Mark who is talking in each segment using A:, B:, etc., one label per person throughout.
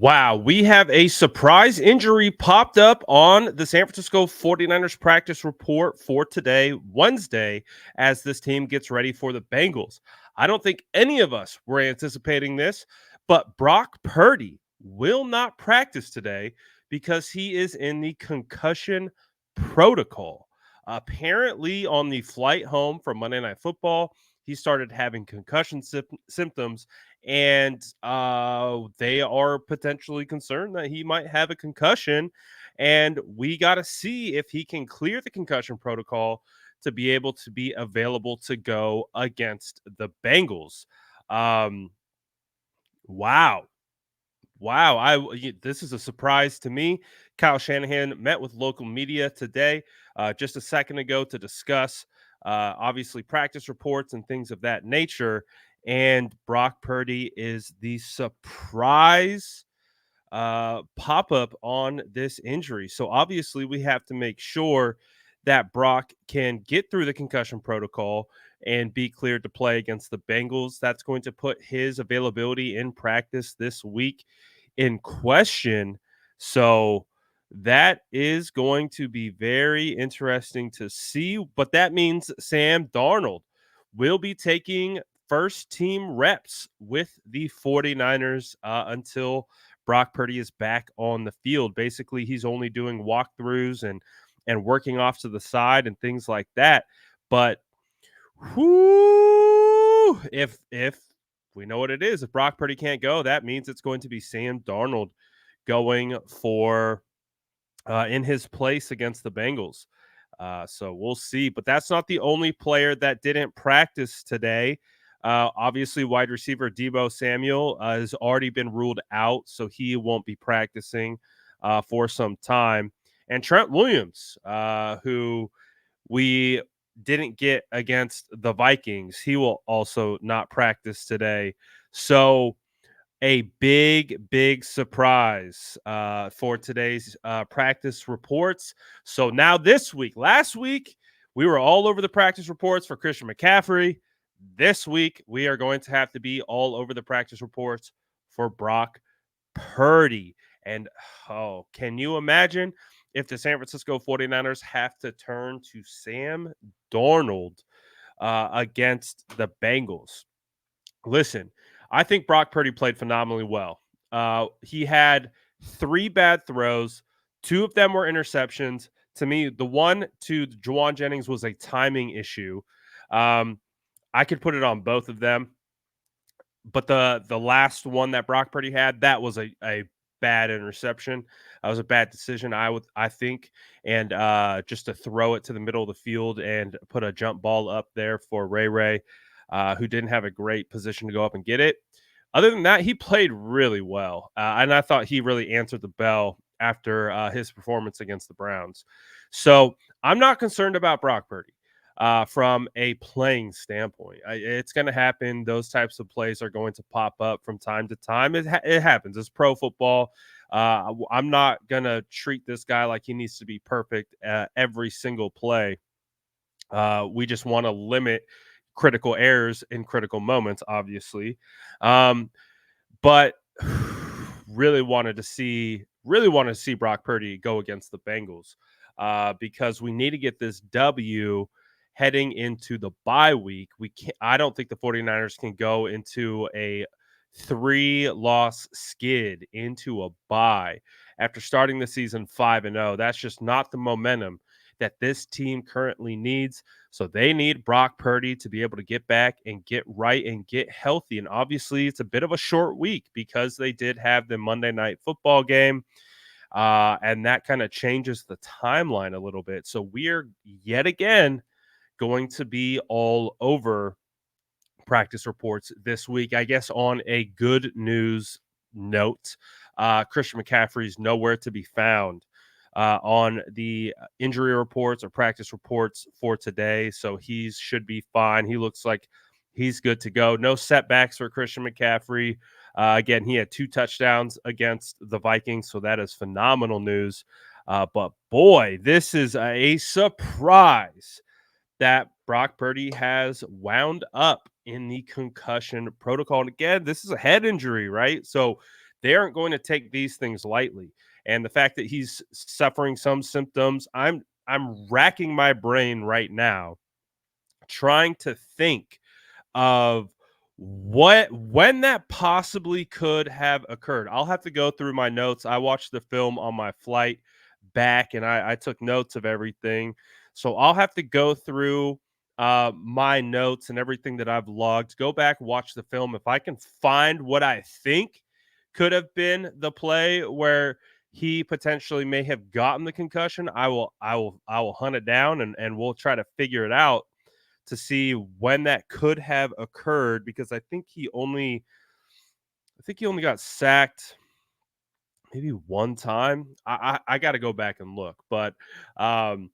A: Wow, we have a surprise injury popped up on the San Francisco 49ers practice report for today, Wednesday, as this team gets ready for the Bengals. I don't think any of us were anticipating this, but Brock Purdy will not practice today because he is in the concussion protocol. Apparently, on the flight home from Monday Night Football, he started having concussion symptoms, and they are potentially concerned that he might have a concussion. And we got to see if he can clear the concussion protocol to be able to be available to go against the Bengals. Um, wow. Wow, this is a surprise to me. Kyle Shanahan met with local media today, just a second ago, to discuss obviously practice reports and things of that nature. And Brock Purdy is the surprise pop up on this injury. So obviously, we have to make sure that Brock can get through the concussion protocol and be cleared to play against the Bengals. That's going to put his availability in practice this week in question. So that is going to be very interesting to see. But that means Sam Darnold will be taking first team reps with the 49ers until Brock Purdy is back on the field. Basically, he's only doing walkthroughs and working off to the side and things like that. But if we know what it is, if Brock Purdy can't go, that means it's going to be Sam Darnold going for in his place against the Bengals. So we'll see. But that's not the only player that didn't practice today. Obviously, wide receiver Deebo Samuel has already been ruled out, so he won't be practicing for some time. And Trent Williams, who we didn't get against the Vikings, he will also not practice today. So a big surprise for today's practice reports. So now this week, last week, we were all over the practice reports for Christian McCaffrey. This week, we are going to have to be all over the practice reports for Brock Purdy. And can you imagine if the San Francisco 49ers have to turn to Sam Darnold against the Bengals? Listen, I think Brock Purdy played phenomenally well. He had 3 bad throws. 2 of them were interceptions. To me, the one to Juwan Jennings was a timing issue. Um, I could put it on both of them, but the last one that Brock Purdy had, that was a bad interception. That was a bad decision, I think, and just to throw it to the middle of the field and put a jump ball up there for Ray, who didn't have a great position to go up and get it. Other than that, he played really well, and I thought he really answered the bell after his performance against the Browns. So I'm not concerned about Brock Purdy from a playing standpoint. It's going to happen. Those types of plays are going to pop up from time to time. It happens. It's pro football. I'm not going to treat this guy like he needs to be perfect every single play. We just want to limit critical errors in critical moments, obviously. But really wanted to see Brock Purdy go against the Bengals because we need to get this W heading into the bye week. I don't think the 49ers can go into a 3-loss skid into a bye after starting the season 5-0. That's just not the momentum that this team currently needs. So they need Brock Purdy to be able to get back and get right and get healthy. And obviously, it's a bit of a short week because they did have the Monday Night Football game. And that kind of changes the timeline a little bit. So we are yet again going to be all over practice reports this week. I guess on a good news note, Christian McCaffrey is nowhere to be found on the injury reports or practice reports for today. So he should be fine. He looks like he's good to go. No setbacks for Christian McCaffrey. Again, he had 2 touchdowns against the Vikings, so that is phenomenal news. But boy, this is a surprise that Brock Purdy has wound up in the concussion protocol. And again, this is a head injury, right? So they aren't going to take these things lightly. And the fact that he's suffering some symptoms, I'm racking my brain right now trying to think of when that possibly could have occurred. I'll have to go through my notes. I watched the film on my flight back, and I took notes of everything. So I'll have to go through my notes and everything that I've logged. Go back, watch the film. If I can find what I think could have been the play where he potentially may have gotten the concussion, I will hunt it down, and we'll try to figure it out to see when that could have occurred, because I think he only got sacked maybe one time. I got to go back and look, but um,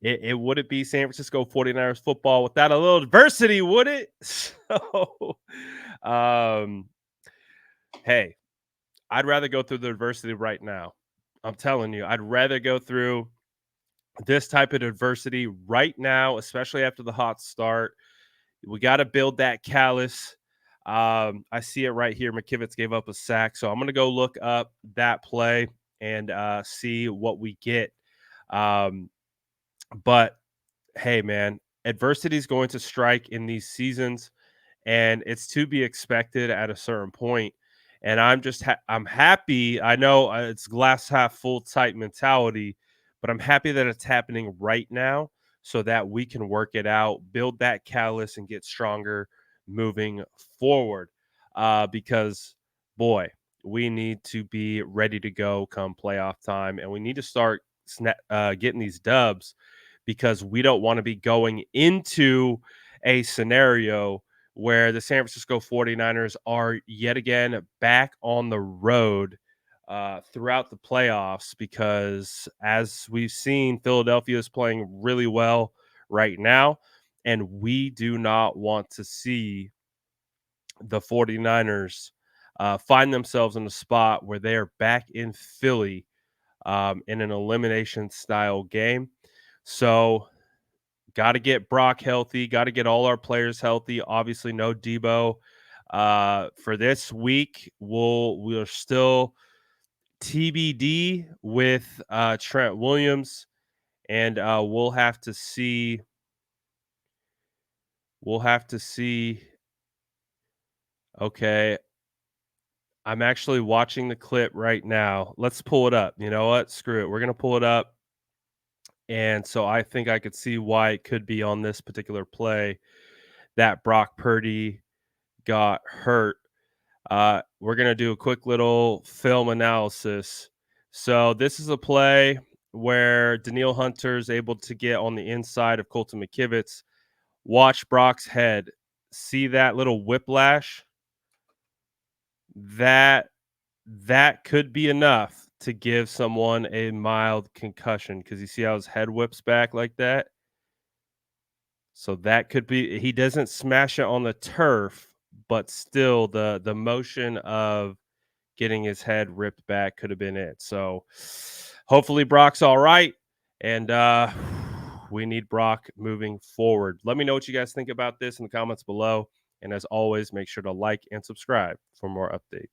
A: it wouldn't be San Francisco 49ers football without a little adversity, would it? So, um, hey, I'd rather go through the adversity right now. I'm telling you, I'd rather go through this type of adversity right now, especially after the hot start. We got to build that callus. I see it right here. McKivitz gave up a sack, so I'm going to go look up that play and see what we get. Um, but hey, man, adversity is going to strike in these seasons, and it's to be expected at a certain point. And I'm happy. I know it's glass half full type mentality, but I'm happy that it's happening right now so that we can work it out, build that callus, and get stronger moving forward. Because boy, we need to be ready to go come playoff time, and we need to start getting these dubs, because we don't want to be going into a scenario where the San Francisco 49ers are yet again back on the road throughout the playoffs, because as we've seen, Philadelphia is playing really well right now, and we do not want to see the 49ers find themselves in a spot where they are back in Philly in an elimination style game. So got to get Brock healthy. Got to get all our players healthy. Obviously, no Debo for this week. We're still TBD with Trent Williams, and we'll have to see. We'll have to see. Okay, I'm actually watching the clip right now. Let's pull it up. You know what? Screw it. We're gonna pull it up, and so I think I could see why it could be on this particular play that Brock Purdy got hurt. We're going to do a quick little film analysis. So, this is a play where Daniil Hunter is able to get on the inside of Colton McKivitz. Watch Brock's head. See that little whiplash? That that could be enough to give someone a mild concussion, because you see how his head whips back like that? So that could be, he doesn't smash it on the turf, but still the motion of getting his head ripped back could have been it. So hopefully Brock's all right, and we need Brock moving forward. Let me know what you guys think about this in the comments below, and as always, make sure to like and subscribe for more updates.